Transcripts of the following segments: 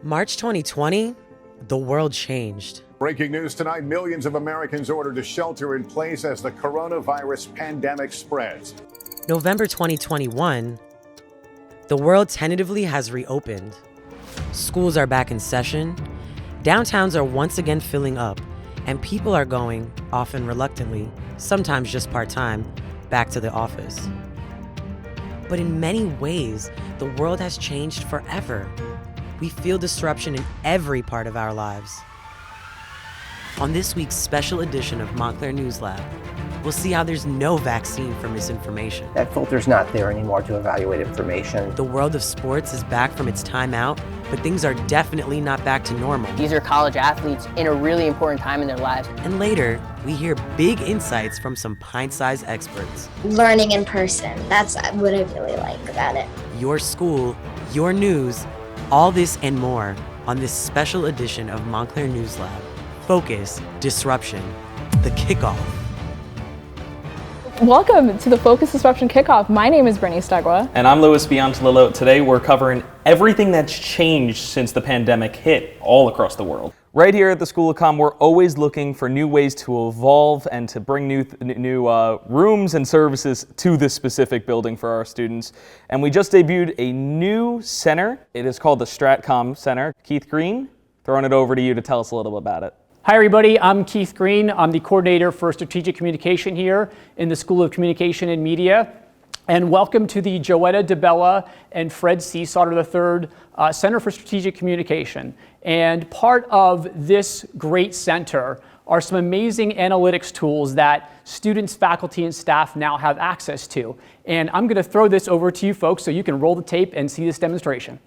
March 2020, the world changed. Breaking news tonight, millions of Americans ordered to shelter in place as the coronavirus pandemic spreads. November 2021, the world tentatively has reopened. Schools are back in session, downtowns are once again filling up, and people are going, often reluctantly, sometimes just part-time, back to the office. But in many ways, the world has changed forever. We feel disruption in every part of our lives. On this week's special edition of Montclair News Lab, we'll see how there's no vaccine for misinformation. That filter's not there anymore to evaluate information. The world of sports is back from its time out, but things are definitely not back to normal. These are college athletes in a really important time in their lives. And later, we hear big insights from some pint-sized experts. Learning in person, that's what I really like about it. Your school, your news, all this and more on this special edition of Montclair News Lab. Focus, disruption, the kickoff. Welcome to the Focus Disruption Kickoff. My name is Bernice Dagua. And I'm Louis Biantilillo. Today we're covering everything that's changed since the pandemic hit all across the world. Right here at the School of Comm, we're always looking for new ways to evolve and to bring new rooms and services to this specific building for our students. And we just debuted a new center. It is called the StratComm Center. Keith Green, throwing it over to you to tell us a little bit about it. Hi everybody, I'm Keith Green. I'm the coordinator for strategic communication here in the School of Communication and Media. And welcome to the Joetta DeBella and Fred C. Sauter III Center for Strategic Communication. And part of this great center are some amazing analytics tools that students, faculty, and staff now have access to. And I'm going to throw this over to you folks so you can roll the tape and see this demonstration.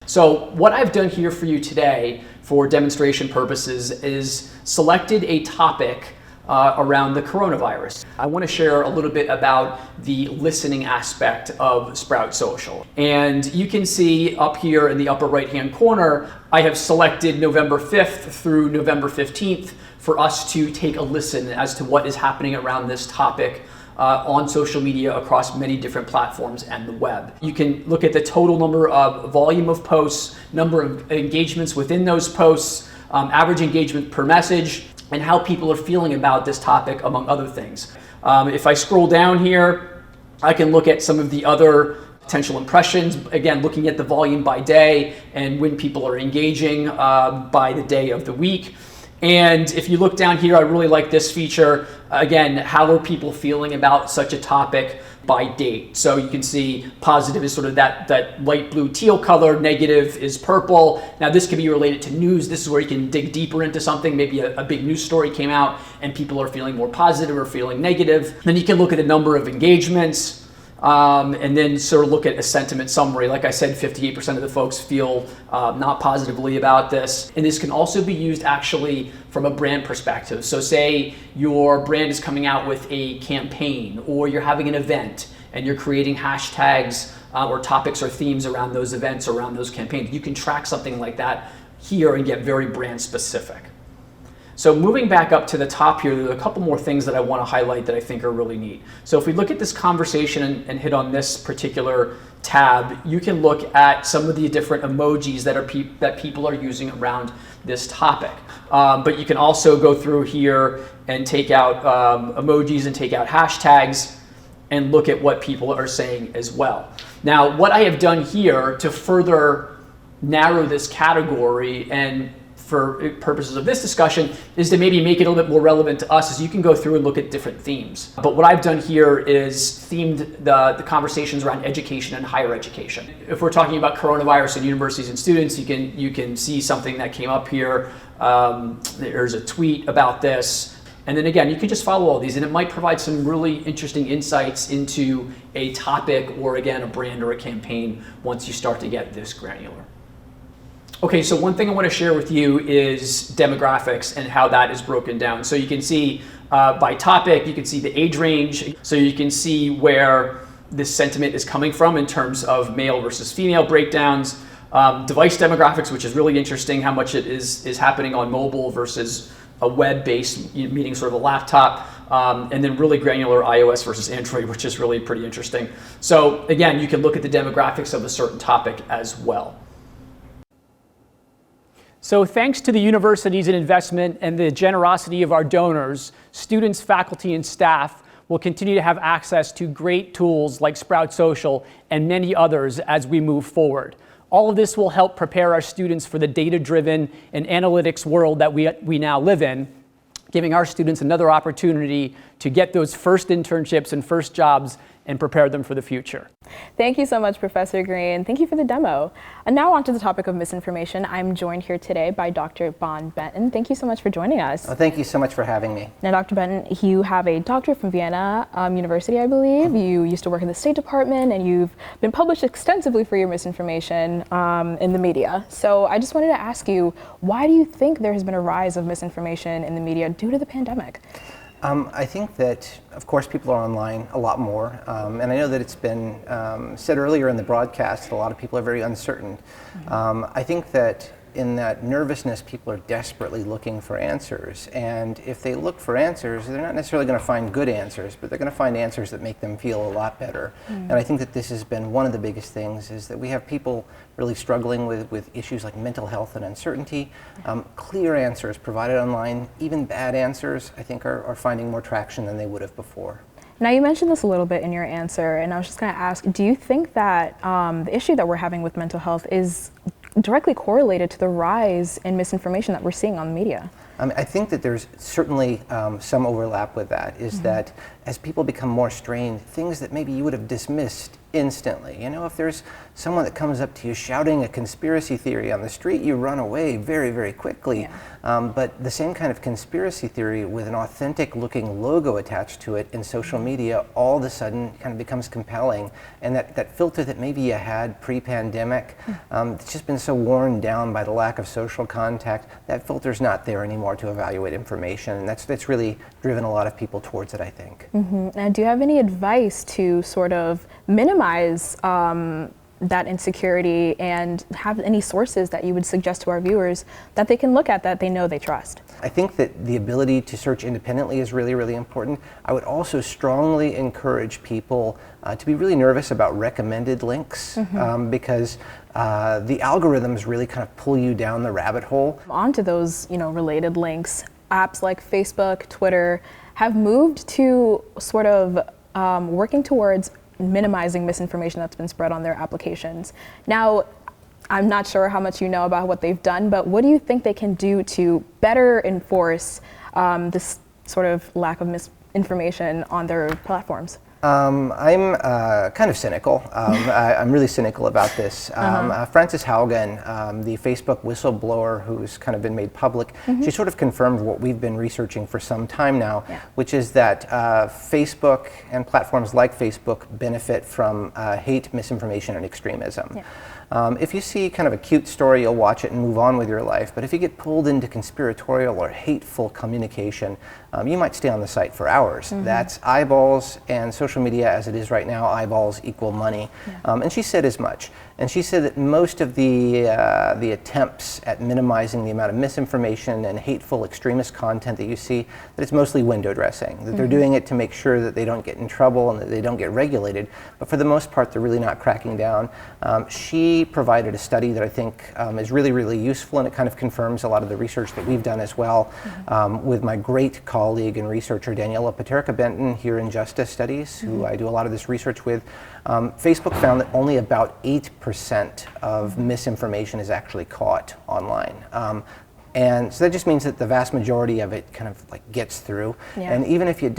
So what I've done here for you today for demonstration purposes is selected a topic around the coronavirus. I want to share a little bit about the listening aspect of Sprout Social. And you can see up here in the upper right-hand corner, I have selected November 5th through November 15th for us to take a listen as to what is happening around this topic on social media across many different platforms and the web. You can look at the total number of volume of posts, number of engagements within those posts, average engagement per message, and how people are feeling about this topic, among other things. If I scroll down here, I can look at some of the other potential impressions, again, looking at the volume by day and when people are engaging by the day of the week. And if you look down here, I really like this feature. Again, how are people feeling about such a topic by date? So you can see positive is sort of that light blue teal color, negative is purple. Now this can be related to news. This is where you can dig deeper into something. Maybe a big news story came out and people are feeling more positive or feeling negative. Then you can look at the number of engagements. And then sort of look at a sentiment summary. Like I said, 58% of the folks feel not positively about this. And this can also be used actually from a brand perspective. So say your brand is coming out with a campaign or you're having an event and you're creating hashtags or topics or themes around those events, around those campaigns. You can track something like that here and get very brand specific. So moving back up to the top here, there are a couple more things that I want to highlight that I think are really neat. So if we look at this conversation and hit on this particular tab, you can look at some of the different emojis that people are using around this topic. But you can also go through here and take out emojis and take out hashtags and look at what people are saying as well. Now, what I have done here to further narrow this category and for purposes of this discussion is to maybe make it a little bit more relevant to us, as you can go through and look at different themes. But what I've done here is themed the conversations around education and higher education. If we're talking about coronavirus and universities and students, you can see something that came up here. There's a tweet about this. And then again, you can just follow all these and it might provide some really interesting insights into a topic or again, a brand or a campaign once you start to get this granular. Okay, so one thing I want to share with you is demographics and how that is broken down. So you can see by topic, you can see the age range. So you can see where this sentiment is coming from in terms of male versus female breakdowns. Device demographics, which is really interesting, how much it is happening on mobile versus a web-based, meaning sort of a laptop. And then really granular iOS versus Android, which is really pretty interesting. So again, you can look at the demographics of a certain topic as well. So thanks to the university's investment and the generosity of our donors, students, faculty, and staff will continue to have access to great tools like Sprout Social and many others as we move forward. All of this will help prepare our students for the data-driven and analytics world that we now live in, giving our students another opportunity to get those first internships and first jobs and prepare them for the future. Thank you so much, Professor Green. Thank you for the demo. And now on to the topic of misinformation. I'm joined here today by Dr. Bon Benton. Thank you so much for joining us. Well, thank you so much for having me. Now, Dr. Benton, you have a doctorate from Vienna University, I believe. You used to work in the State Department, and you've been published extensively for your misinformation in the media. So I just wanted to ask you, why do you think there has been a rise of misinformation in the media due to the pandemic? I think that, of course, people are online a lot more, and I know that it's been said earlier in the broadcast that a lot of people are very uncertain. I think that in that nervousness, people are desperately looking for answers, and if they look for answers, they're not necessarily going to find good answers, but they're going to find answers that make them feel a lot better. And I think that this has been one of the biggest things, is that we have people really struggling with issues like mental health and uncertainty. Clear answers provided online, even bad answers, I think are finding more traction than they would have before. Now, you mentioned this a little bit in your answer, and I was just going to ask, do you think that the issue that we're having with mental health is directly correlated to the rise in misinformation that we're seeing on the media? I think that there's certainly some overlap with that, is that as people become more strained, things that maybe you would have dismissed instantly. You know, if there's someone that comes up to you shouting a conspiracy theory on the street, you run away very, very quickly. But the same kind of conspiracy theory with an authentic looking logo attached to it in social media all of a sudden kind of becomes compelling. And that filter that maybe you had pre-pandemic, it's just been so worn down by the lack of social contact, that filter's not there anymore to evaluate information. And that's really driven a lot of people towards it, I think. Now, do you have any advice to sort of minimize that insecurity, and have any sources that you would suggest to our viewers that they can look at that they know they trust? I think that the ability to search independently is really, really important. I would also strongly encourage people to be really nervous about recommended links, because the algorithms really kind of pull you down the rabbit hole. Onto those, related links, apps like Facebook, Twitter have moved to sort of working towards minimizing misinformation that's been spread on their applications. Now, I'm not sure how much you know about what they've done, but what do you think they can do to better enforce this sort of lack of misinformation on their platforms? I'm kind of cynical. I'm really cynical about this. Frances Haugen, the Facebook whistleblower who's kind of been made public, she sort of confirmed what we've been researching for some time now, which is that Facebook and platforms like Facebook benefit from hate, misinformation, and extremism. If you see kind of a cute story, you'll watch it and move on with your life. But if you get pulled into conspiratorial or hateful communication, you might stay on the site for hours. That's eyeballs, and social media as it is right now, eyeballs equal money. And she said as much. And she said that most of the attempts at minimizing the amount of misinformation and hateful extremist content that you see, that it's mostly window dressing, that they're doing it to make sure that they don't get in trouble and that they don't get regulated. But for the most part, they're really not cracking down. She provided a study that I think is really, really useful, and it kind of confirms a lot of the research that we've done as well with my great colleague and researcher Daniela Paterka-Benton here in Justice Studies, who I do a lot of this research with. Facebook found that only about 8% of misinformation is actually caught online. And so that just means that the vast majority of it kind of like gets through. And even if you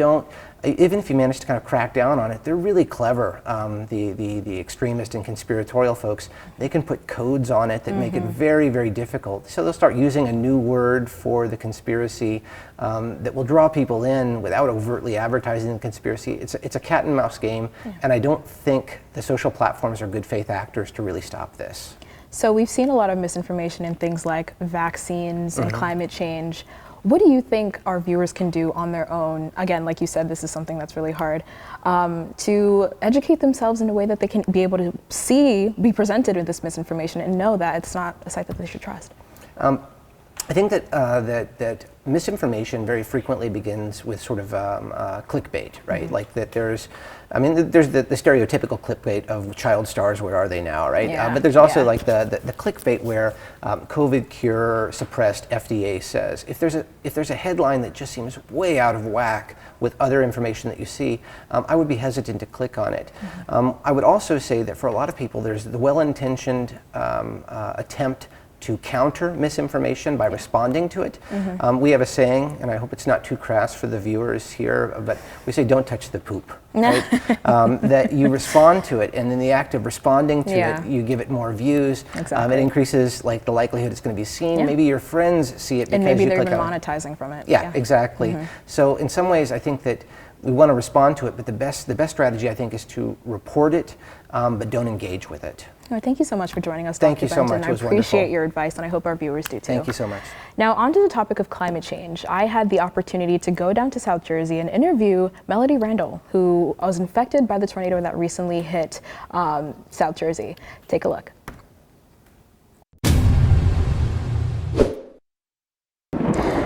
manage to kind of crack down on it, they're really clever. The extremist and conspiratorial folks, they can put codes on it that make it very, very difficult. So they'll start using a new word for the conspiracy that will draw people in without overtly advertising the conspiracy. It's a cat and mouse game, and I don't think the social platforms are good faith actors to really stop this. So we've seen a lot of misinformation in things like vaccines and climate change. What do you think our viewers can do on their own? Again, like you said, this is something that's really hard, to educate themselves in a way that they can be able to be presented with this misinformation and know that it's not a site that they should trust. I think that that misinformation very frequently begins with sort of clickbait, right? Like that there's the stereotypical clickbait of child stars, where are they now, right? Yeah. But there's also like the clickbait where COVID cure suppressed, FDA says. If there's a headline that just seems way out of whack with other information that you see, I would be hesitant to click on it. I would also say that for a lot of people, there's the well-intentioned attempt to counter misinformation by responding to it. We have a saying, and I hope it's not too crass for the viewers here, but we say, don't touch the poop, right? That you respond to it, and in the act of responding to it, you give it more views. Exactly. It increases like the likelihood it's going to be seen. Maybe your friends see it because and maybe you they're click even on it. monetizing from it. Yeah, exactly. So in some ways, I think that we want to respond to it, but the best strategy, I think, is to report it, but don't engage with it. Well, thank you so much for joining us, Thank Dr. you so Benton. much. I It was appreciate wonderful. your advice, and I hope our viewers do too. Thank you so much. Now, on to the topic of climate change. I had the opportunity to go down to South Jersey and interview Melody Randall, who was infected by the tornado that recently hit South Jersey. Take a look.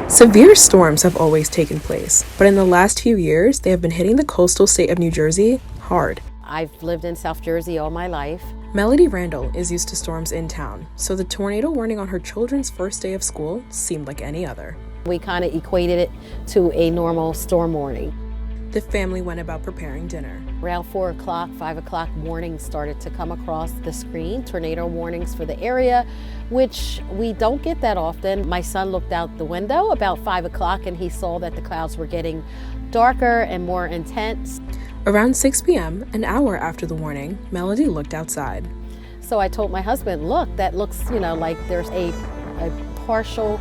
Severe storms have always taken place, but in the last few years, they have been hitting the coastal state of New Jersey hard. I've lived in South Jersey all my life. Melody Randall is used to storms in town, so the tornado warning on her children's first day of school seemed like any other. We kind of equated it to a normal storm warning. The family went about preparing dinner. Around 4 o'clock, 5 o'clock, warnings started to come across the screen, tornado warnings for the area, which we don't get that often. My son looked out the window about 5 o'clock and he saw that the clouds were getting darker and more intense. Around 6 p.m., an hour after the warning, Melody looked outside. So I told my husband, look, that looks, like there's a partial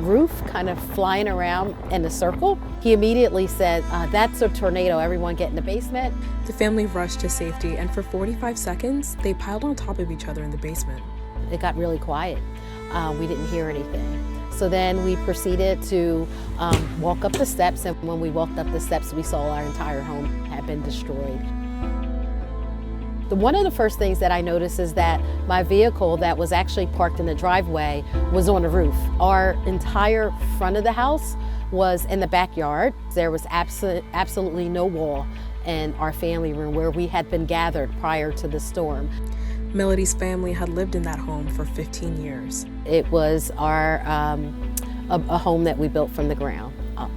roof kind of flying around in a circle. He immediately said, that's a tornado, everyone get in the basement. The family rushed to safety, and for 45 seconds, they piled on top of each other in the basement. It got really quiet. We didn't hear anything. So then we proceeded to walk up the steps, and when we walked up the steps, we saw our entire home had been destroyed. One of the first things that I noticed is that my vehicle that was actually parked in the driveway was on the roof. Our entire front of the house was in the backyard. There was absolutely no wall in our family room where we had been gathered prior to the storm. Melody's family had lived in that home for 15 years. It was our a home that we built from the ground up.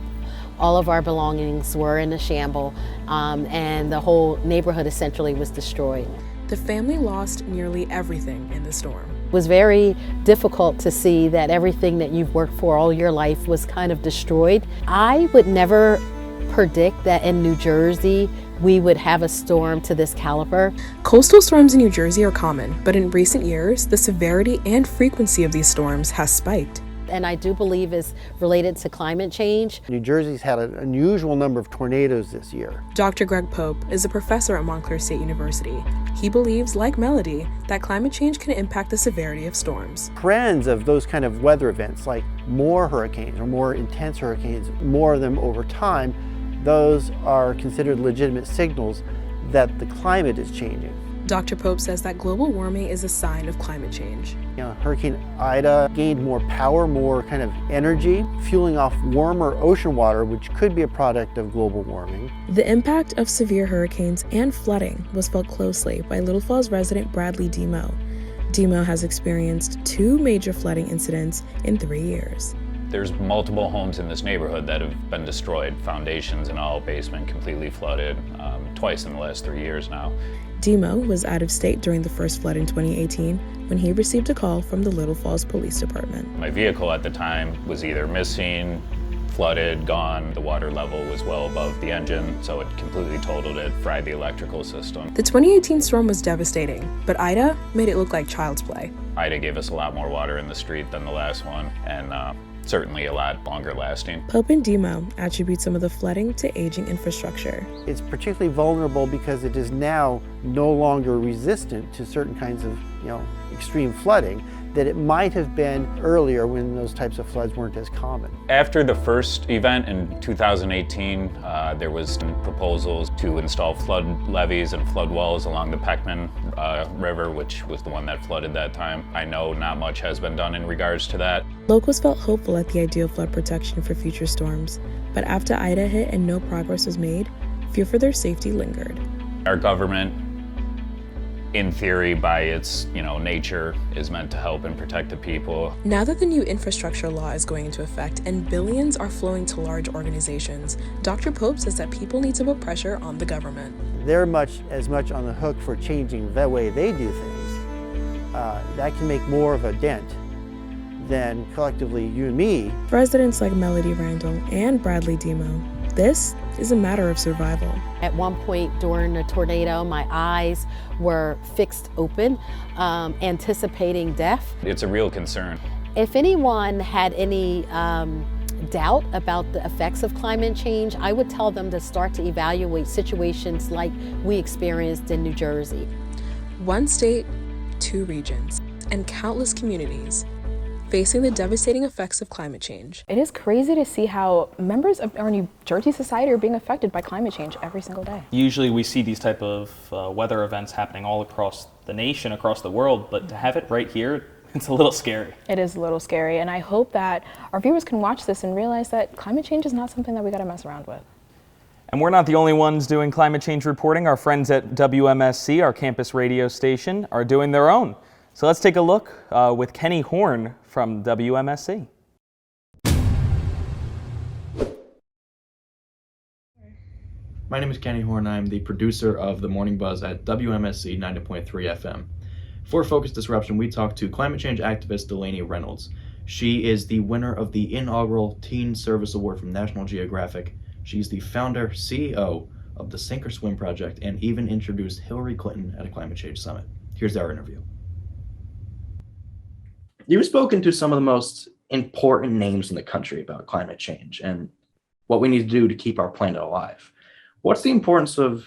All of our belongings were in a shamble, and the whole neighborhood essentially was destroyed. The family lost nearly everything in the storm. It was very difficult to see that everything that you've worked for all your life was kind of destroyed. I would never predict that in New Jersey we would have a storm to this caliber. Coastal storms in New Jersey are common, but in recent years, the severity and frequency of these storms has spiked. And I do believe is related to climate change. New Jersey's had an unusual number of tornadoes this year. Dr. Greg Pope is a professor at Montclair State University. He believes, like Melody, that climate change can impact the severity of storms. Trends of those kind of weather events, like more hurricanes or more intense hurricanes, more of them over time, those are considered legitimate signals that the climate is changing. Dr. Pope says that global warming is a sign of climate change. Hurricane Ida gained more power, more kind of energy, fueling off warmer ocean water, which could be a product of global warming. The impact of severe hurricanes and flooding was felt closely by Little Falls resident Bradley Demo. Demo has experienced 2 major flooding incidents in 3 years. There's multiple homes in this neighborhood that have been destroyed, foundations and all, basement completely flooded, twice in the last 3 years now. Demo was out of state during the first flood in 2018 when he received a call from the Little Falls Police Department. My vehicle at the time was either missing, flooded, gone. The water level was well above the engine, so it completely totaled it, fried the electrical system. The 2018 storm was devastating, but Ida made it look like child's play. Ida gave us a lot more water in the street than the last one, and certainly a lot longer lasting. Pope and Demo attribute some of the flooding to aging infrastructure. It's particularly vulnerable because it is now no longer resistant to certain kinds of extreme flooding. that it might have been earlier when those types of floods weren't as common. After the first event in 2018, there was proposals to install flood levees and flood walls along the Peckman River, which was the one that flooded that time. I know not much has been done in regards to that. Locals felt hopeful at the idea of flood protection for future storms, but after Ida hit and no progress was made, fear for their safety lingered. Our government, in theory, by its nature, is meant to help and protect the people. Now that the new infrastructure law is going into effect and billions are flowing to large organizations, Dr. Pope says that people need to put pressure on the government. They're as much on the hook for changing the way they do things. That can make more of a dent than collectively you and me. For residents like Melody Randall and Bradley Demo, this is a matter of survival. At one point during the tornado, my eyes were fixed open, anticipating death. It's a real concern. If anyone had any doubt about the effects of climate change, I would tell them to start to evaluate situations like we experienced in New Jersey. One state, two regions, and countless communities facing the devastating effects of climate change. It is crazy to see how members of our New Jersey society are being affected by climate change every single day. Usually we see these type of weather events happening all across the nation, across the world, but to have it right here, it's a little scary. It is a little scary, and I hope that our viewers can watch this and realize that climate change is not something that we gotta mess around with. And we're not the only ones doing climate change reporting. Our friends at WMSC, our campus radio station, are doing their own. So let's take a look with Kenny Horn from WMSC. My name is Kenny Horn. I'm the producer of The Morning Buzz at WMSC 90.3 FM. For Focus Disruption, we talked to climate change activist Delaney Reynolds. She is the winner of the inaugural Teen Service Award from National Geographic. She's the founder, CEO of the Sink or Swim Project, and even introduced Hillary Clinton at a climate change summit. Here's our interview. You've spoken to some of the most important names in the country about climate change and what we need to do to keep our planet alive. What's the importance of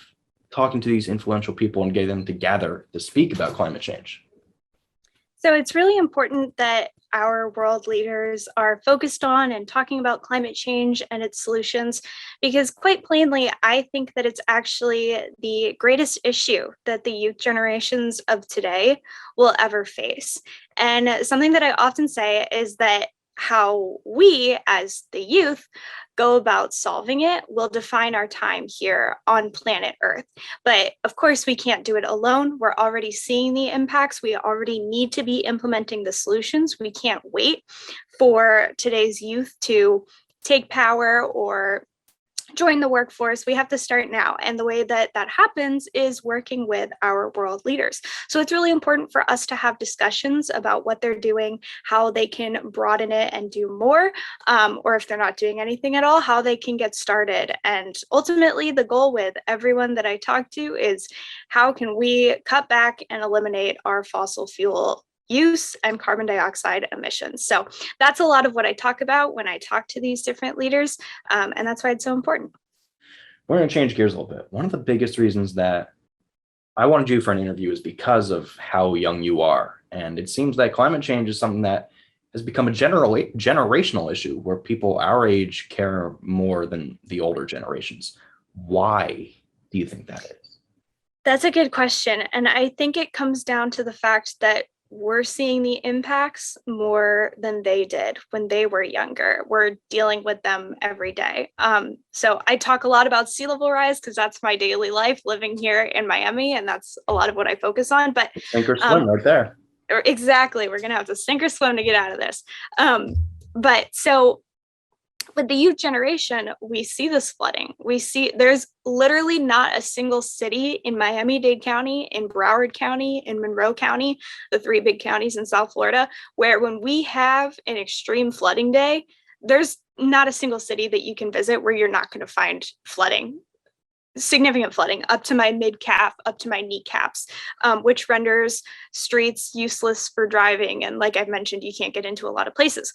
talking to these influential people and getting them together to speak about climate change? So it's really important that our world leaders are focused on and talking about climate change and its solutions, because quite plainly, I think that it's actually the greatest issue that the youth generations of today will ever face. And something that I often say is that how we as the youth go about solving it will define our time here on planet Earth. But of course, we can't do it alone. We're already seeing the impacts. We already need to be implementing the solutions. We can't wait for today's youth to take power or join the workforce. We have to start now. And the way that that happens is working with our world leaders. So it's really important for us to have discussions about what they're doing, how they can broaden it and do more, or if they're not doing anything at all, how they can get started. And ultimately, the goal with everyone that I talk to is how can we cut back and eliminate our fossil fuel use and carbon dioxide emissions. So that's a lot of what I talk about when I talk to these different leaders, and that's why it's so important. We're going to change gears a little bit. One of the biggest reasons that I wanted you for an interview is because of how young you are. And it seems that climate change is something that has become a generational issue where people our age care more than the older generations. Why do you think that is? That's a good question. And I think it comes down to the fact that we're seeing the impacts more than they did when they were younger. We're dealing with them every day. So I talk a lot about sea level rise because that's my daily life living here in Miami, and that's a lot of what I focus on. But sink or swim right there. Exactly. We're going to have to sink or swim to get out of this. But so with the youth generation, we see this flooding. We see there's literally not a single city in Miami-Dade County, in Broward County, in Monroe County, the three big counties in South Florida, where when we have an extreme flooding day, there's not a single city that you can visit where you're not going to find flooding, significant flooding up to my mid-calf, up to my kneecaps, which renders streets useless for driving. And like I've mentioned, you can't get into a lot of places.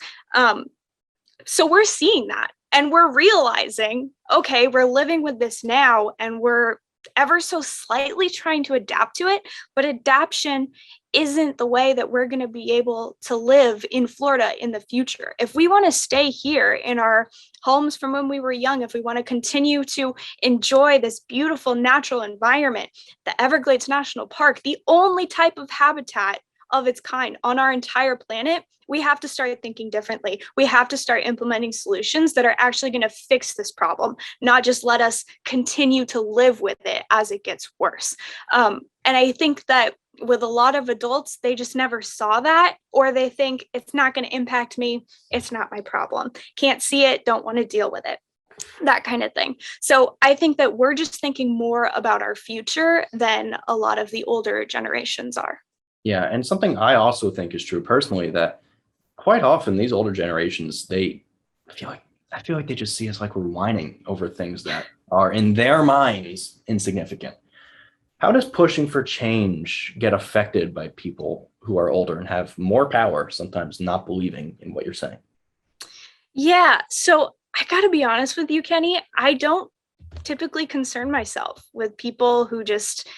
So we're seeing that and we're realizing, okay, we're living with this now and we're ever so slightly trying to adapt to it, but adaptation isn't the way that we're going to be able to live in Florida in the future. If we want to stay here in our homes from when we were young, if we want to continue to enjoy this beautiful natural environment, the Everglades National Park, the only type of habitat of its kind on our entire planet, we have to start thinking differently. We have to start implementing solutions that are actually going to fix this problem, not just let us continue to live with it as it gets worse. And I think that with a lot of adults, they just never saw that, or they think it's not going to impact me. It's not my problem. Can't see it. Don't want to deal with it. That kind of thing. So I think that we're just thinking more about our future than a lot of the older generations are. Yeah, and something I also think is true personally, that quite often these older generations, I feel like they just see us like we're whining over things that are in their minds insignificant. How does pushing for change get affected by people who are older and have more power, sometimes not believing in what you're saying? Yeah, so I got to be honest with you, Kenny. I don't typically concern myself with people who just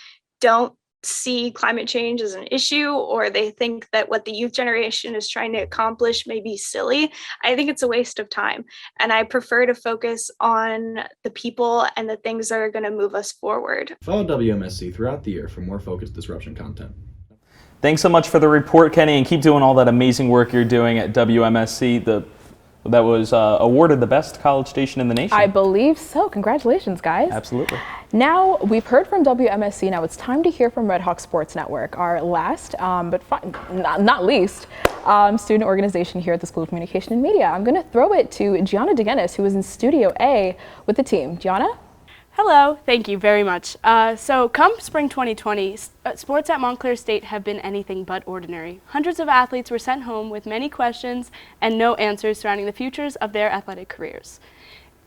don't see climate change as an issue, or they think that what the youth generation is trying to accomplish may be silly. I think it's a waste of time. And I prefer to focus on the people and the things that are going to move us forward. Follow WMSC throughout the year for more focused disruption content. Thanks so much for the report, Kenny, and keep doing all that amazing work you're doing at WMSC. That was awarded the best college station in the nation. I believe so. Congratulations, guys. Absolutely. Now, we've heard from WMSC. Now it's time to hear from Red Hawk Sports Network, our last, but not least, student organization here at the School of Communication and Media. I'm going to throw it to Gianna DeGuinness, who is in Studio A with the team. Gianna? Hello, thank you very much. So come spring 2020, sports at Montclair State have been anything but ordinary. Hundreds of athletes were sent home with many questions and no answers surrounding the futures of their athletic careers.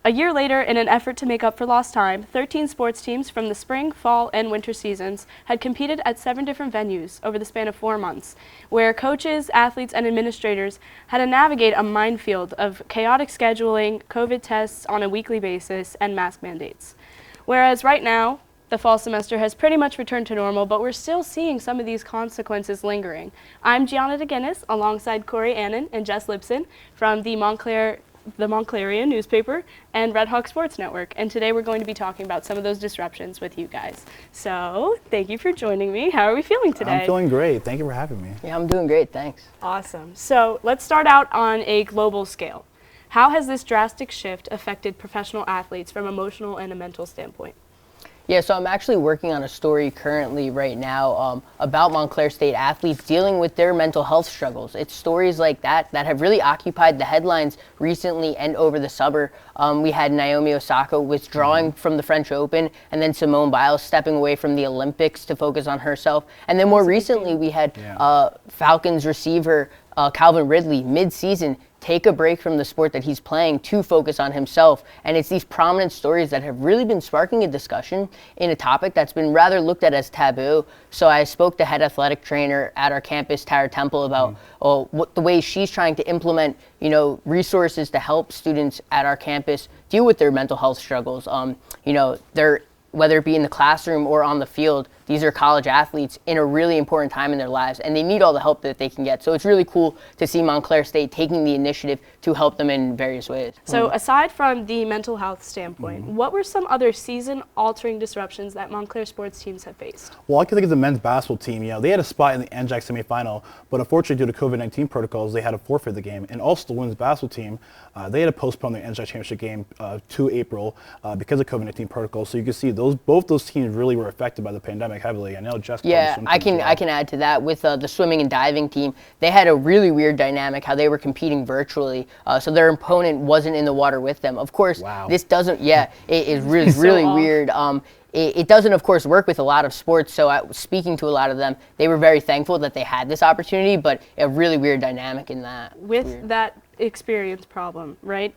A year later, in an effort to make up for lost time, 13 sports teams from the spring, fall, and winter seasons had competed at 7 different venues over the span of 4 months, where coaches, athletes, and administrators had to navigate a minefield of chaotic scheduling, COVID tests on a weekly basis, and mask mandates. Whereas right now, the fall semester has pretty much returned to normal, but we're still seeing some of these consequences lingering. I'm Gianna DeGuinness, alongside Corey Annan and Jess Lipson from the Montclairian newspaper and Red Hawk Sports Network, and today we're going to be talking about some of those disruptions with you guys. So, thank you for joining me. How are we feeling today? I'm feeling great. Thank you for having me. Yeah, I'm doing great, thanks. Awesome. So, let's start out on a global scale. How has this drastic shift affected professional athletes from an emotional and a mental standpoint? Yeah, so I'm actually working on a story currently right now about Montclair State athletes dealing with their mental health struggles. It's stories like that have really occupied the headlines recently and over the summer. We had Naomi Osaka withdrawing from the French Open, and then Simone Biles stepping away from the Olympics to focus on herself. And then more recently, we had Falcons receiver Calvin Ridley mid-season take a break from the sport that he's playing to focus on himself. And it's these prominent stories that have really been sparking a discussion in a topic that's been rather looked at as taboo. So I spoke to head athletic trainer at our campus, Tara Temple, about what the ways she's trying to implement, resources to help students at our campus deal with their mental health struggles. Whether it be in the classroom or on the field, these are college athletes in a really important time in their lives, and they need all the help that they can get. So it's really cool to see Montclair State taking the initiative to help them in various ways. So aside from the mental health standpoint, what were some other season-altering disruptions that Montclair sports teams have faced? Well, I can think of the men's basketball team. They had a spot in the NJAC semifinal, but unfortunately due to COVID-19 protocols, they had to forfeit the game. And also the women's basketball team, they had to postpone the NJAC championship game to April because of COVID-19 protocols. So you can see both those teams really were affected by the pandemic heavily. I know Jess. Yeah, I can add to that with the swimming and diving team. They had a really weird dynamic how they were competing virtually, so their opponent wasn't in the water with them. Of course, this doesn't. Yeah, it is really really weird. It doesn't, of course, work with a lot of sports. So speaking to a lot of them, they were very thankful that they had this opportunity, but a really weird dynamic in that. With that experience problem, right?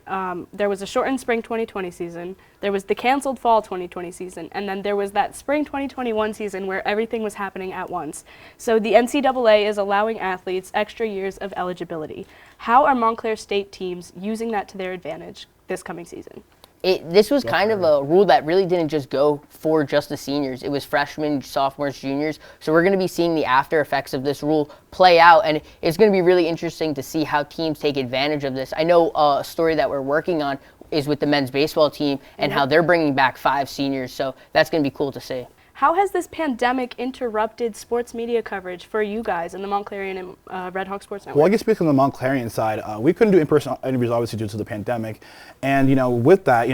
There was a shortened spring 2020 season, there was the canceled fall 2020 season, and then there was that spring 2021 season where everything was happening at once. So the NCAA is allowing athletes extra years of eligibility. How are Montclair State teams using that to their advantage this coming season? This was kind of a rule that really didn't just go for just the seniors. It was freshmen, sophomores, juniors. So we're going to be seeing the after effects of this rule play out, and it's going to be really interesting to see how teams take advantage of this. I know a story that we're working on is with the men's baseball team and how they're bringing back 5 seniors. So that's going to be cool to see. How has this pandemic interrupted sports media coverage for you guys in the Montclarian and Red Hawk Sports Network? Well, I guess speaking on the Montclarian side, we couldn't do in-person interviews obviously due to the pandemic, and with that,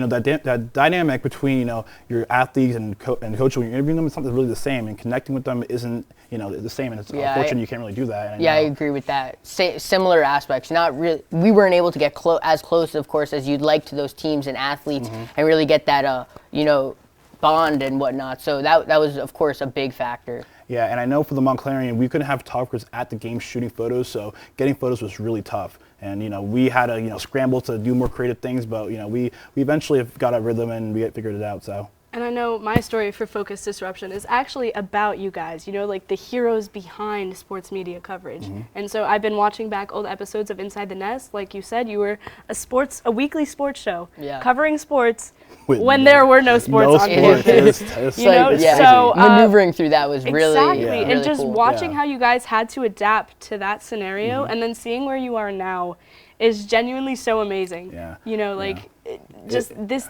that dynamic between your athletes and coach when you're interviewing them is something really the same, and connecting with them isn't the same, and it's unfortunate you can't really do that. I agree with that. Similar aspects. Not really. We weren't able to get as close, of course, as you'd like to those teams and athletes, and really get that bond and whatnot. So that was, of course, a big factor. Yeah, and I know for the Montclarian, we couldn't have photographers at the game shooting photos, so getting photos was really tough. And we had to scramble to do more creative things, but we eventually got a rhythm and we figured it out. So. And I know my story for Focus Disruption is actually about you guys, like the heroes behind sports media coverage. And so I've been watching back old episodes of Inside the Nest. Like you said, you were a weekly sports show covering sports when there were no sports on TV. So maneuvering through that was really and just cool. watching how you guys had to adapt to that scenario and then seeing where you are now is genuinely so amazing. Just this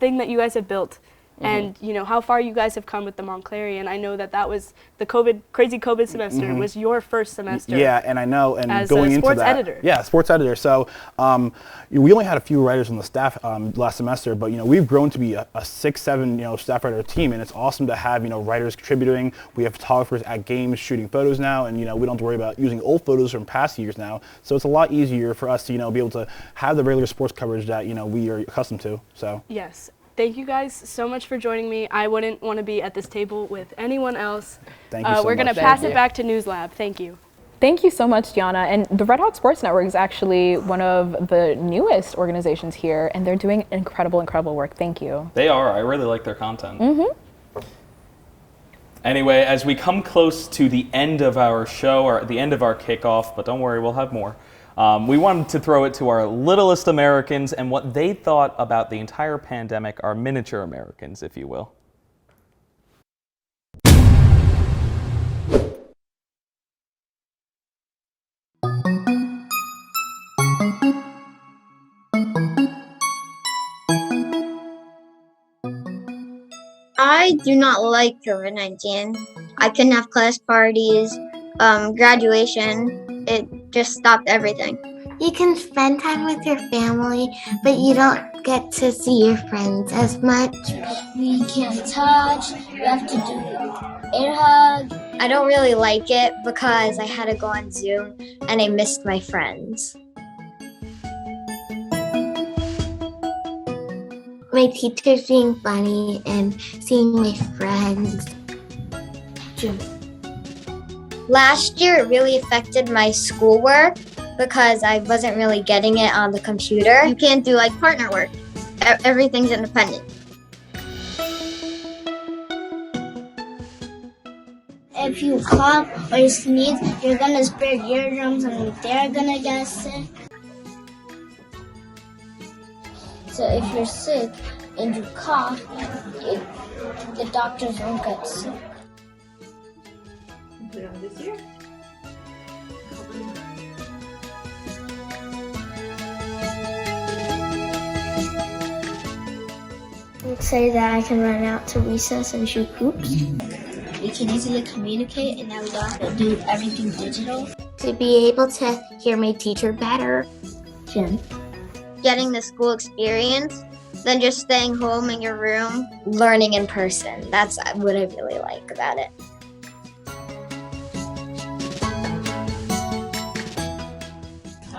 thing that you guys have built. And how far you guys have come with the Montclarian. I know that was the crazy COVID semester was your first semester. Yeah, and I know, and as going a into sports that, editor. Yeah, sports editor. So we only had a few writers on the staff last semester, but we've grown to be a 6-7 staff writer team, and it's awesome to have writers contributing. We have photographers at games shooting photos now, and we don't have to worry about using old photos from past years now. So it's a lot easier for us to be able to have the regular sports coverage that we are accustomed to. So yes. Thank you guys so much for joining me. I wouldn't want to be at this table with anyone else. Thank you so We're much. going to pass it back to News Lab. Thank you. Thank you so much, Diana. And the Red Hawk Sports Network is actually one of the newest organizations here, and they're doing incredible, incredible work. Thank you. They are. I really like their content. Anyway, as we come close to the end of our show, or the end of our kickoff, but don't worry, we'll have more. We wanted to throw it to our littlest Americans and what they thought about the entire pandemic, our miniature Americans, if you will. I do not like COVID-19. I couldn't have class parties, graduation. It just stopped everything. You can spend time with your family, but you don't get to see your friends as much. We can't touch, we have to do air hug. I don't really like it because I had to go on Zoom and I missed my friends. My teachers being funny and seeing my friends. Jim. Last year, it really affected my schoolwork because I wasn't really getting it on the computer. You can't do partner work. Everything's independent. If you cough or you sneeze, you're gonna spread eardrums and they're gonna get sick. So if you're sick and you cough, the doctors won't get sick. Put it on this ear. I'm excited that I can run out to recess and shoot hoops. We can easily communicate and now we don't have to do everything digital. To be able to hear my teacher better. Jim. Getting the school experience than just staying home in your room, learning in person. That's what I really like about it.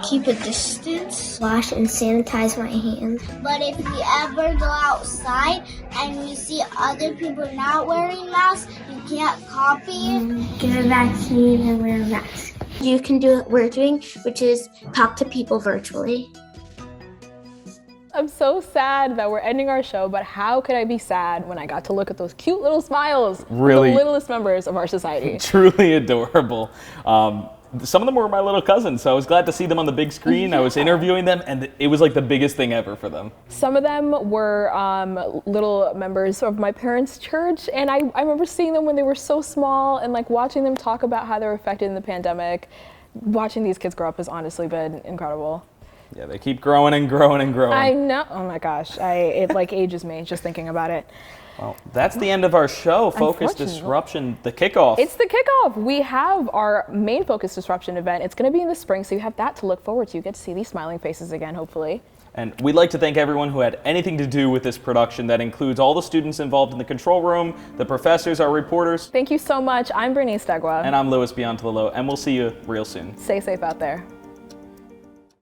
Keep a distance. Wash and sanitize my hands. But if we ever go outside and we see other people not wearing masks, you can't copy. Get a vaccine and wear a mask. You can do what we're doing, which is talk to people virtually. I'm so sad that we're ending our show, but how could I be sad when I got to look at those cute little smiles Really, of the littlest members of our society? Truly adorable. some of them were my little cousins, so I was glad to see them on the big screen. Yeah. I was interviewing them, and it was like the biggest thing ever for them. Some of them were little members of my parents' church, and I remember seeing them when they were so small and like watching them talk about how they were affected in the pandemic. Watching these kids grow up has honestly been incredible. Yeah, they keep growing and growing and growing. I know. Oh my gosh, it like ages me just thinking about it. Well, that's the end of our show. Focus Disruption, the kickoff. It's the kickoff. We have our main Focus Disruption event. It's going to be in the spring, so you have that to look forward to. You get to see these smiling faces again, hopefully. And we'd like to thank everyone who had anything to do with this production. That includes all the students involved in the control room, the professors, our reporters. Thank you so much. I'm Bernice Degua. And I'm Louis Beyond to the Low, and we'll see you real soon. Stay safe out there.